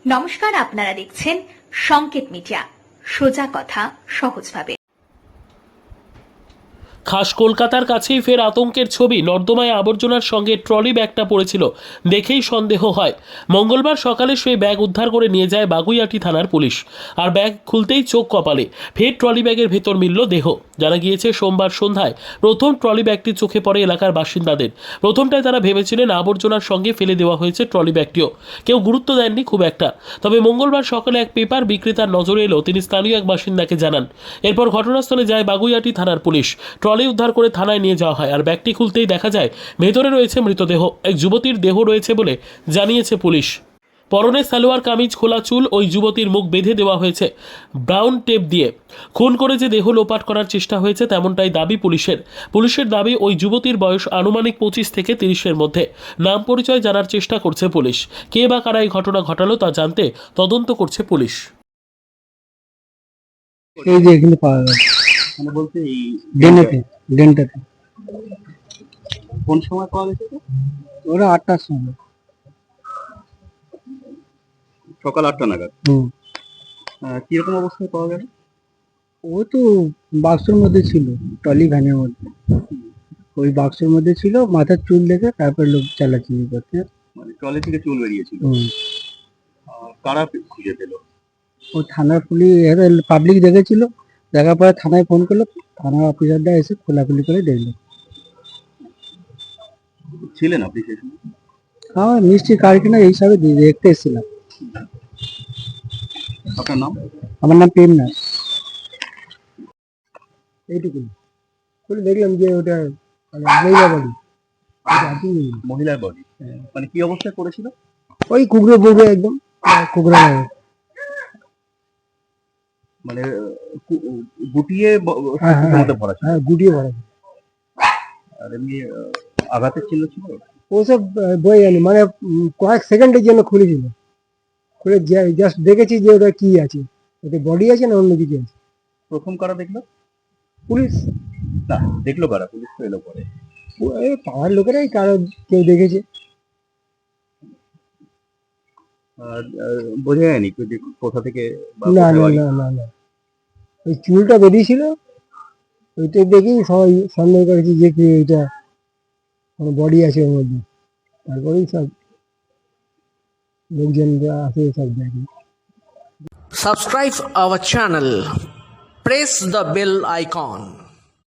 নমস্কার, আপনারা দেখছেন সংকেত মিডিয়া, সোজা কথা সহজভাবে। খাস কলকাতার কাছেই ফের আতঙ্কের ছবি। নর্দমায় আবর্জনার সঙ্গে ট্রলি ব্যাগটা পড়েছিল, দেখেই সন্দেহ হয়। মঙ্গলবার সকালে সেই ব্যাগ উদ্ধার করে নিয়ে যায় বাগুইআটি থানার পুলিশ। আর ব্যাগ খুলতেই চোখ কপালে, ফের ট্রলি ব্যাগের ভেতর মিলল দেহ। জানা গিয়েছে সোমবার সন্ধ্যায় প্রথম ট্রলি ব্যাগটি চোখে পড়ে এলাকার বাসিন্দাদের। প্রথমটায় তারা ভেবেছিলেন আবর্জনার সঙ্গে ফেলে দেওয়া হয়েছে ট্রলি ব্যাগটিও, কেউ গুরুত্ব দেননি খুব একটা। তবে মঙ্গলবার সকালে এক পেপার বিক্রেতার নজরে এলো, তিনি স্থানীয় এক বাসিন্দাকে জানান। এরপর ঘটনাস্থলে যায় বাগুইআটি থানার পুলিশ। ট্রলি উদ্ধার করে থানায় নিয়ে যাওয়া হয়। আর ব্যাগটি খুলতেই দেখা যায় ভেতরে রয়েছে মৃতদেহ। এক যুবতীর দেহ রয়েছে বলে জানিয়েছে পুলিশ। পরনে সালোয়ার কামিজ, খোলা চুল। ওই যুবতীর মুখ বেঁধে দেওয়া হয়েছে ব্রাউন টেপ দিয়ে। খুন করে যে দেহ লোপাট করার চেষ্টা হয়েছে তেমনটাই দাবি পুলিশের দাবি ওই যুবতীর বয়স আনুমানিক 25 থেকে 30-এর মধ্যে। নাম পরিচয় জানার চেষ্টা করছে পুলিশ। কে বা কারা এই ঘটনা ঘটালো তা জানতে তদন্ত করছে পুলিশ। এই যে এখানে পাওয়া গেছে মানে বলতে এই ডেন্টাতে কোন সময় পাওয়া গেছে তো? ওরা 8টার সময়। সকাল 8টা নাগাদ। কিরকম অবস্থায় পাওয়া গেল? ও তো বাক্সের মধ্যে ছিল, ট্রলি ভ্যানের মধ্যে। ওই বাক্সের মধ্যে ছিল, মাথার চুল দেখে তারপর লোক চালাচালি করতে। মানে ট্রলি থেকে চুল বেরিয়েছিল। কারা খুঁজে পেল? ও থানার পুলিশ, পাবলিক দেখেছিল, দেখার পরে থানায় ফোন করলো, থানার অফিসাররা এসে খোলাখুলি করে দেখলো। ছিলেন আপনি সেই সময়? হ্যাঁ, মিষ্টি কারখানা এই হিসাবে দেখতে এসেছিলাম। আপনার নাম? আমার নাম প্রেম নাথ। এইটুকু খুলে দেখলাম যে ওটা মহিলা বাড়ি। মহিলার বডি। মানে কি অবস্থায় পড়েছিল? ওই কুকুরে বুকে একদম কুকুরা লাগে। মানে গুটিয়ে মধ্যে ভরা ছিল। হ্যাঁ, গুটিয়ে ভরা। আর এমনি আঘাতের চিহ্ন ছিল? ওসব বই জানি, মানে কয়েক সেকেন্ডের জন্য খুলেছিল। খুলে জাস্ট দেখেছি যে ওটা কি আছে, ওতে বডি আছে না অন্য কিছু আছে। প্রথম কারা দেখলো? পুলিশ। না, দেখলো কারা? পুলিশ তো এলো পরে। এই পাড়ার লোকেরাই কারো কেউ দেখেছে। আর বোঝা যায়নি যে কোথা থেকে বা না কোথায় না বাড়ি? না না না, ওই চুলটা বেরিয়েছিল, ওইটা দেখেই সবাই সন্দেহ করেছি যে কি এটা কোনো বডি আছে ওর মধ্যে। তারপরেই সব লোকজনরা আছে সব দেখে। Subscribe our channel. Press the bell icon.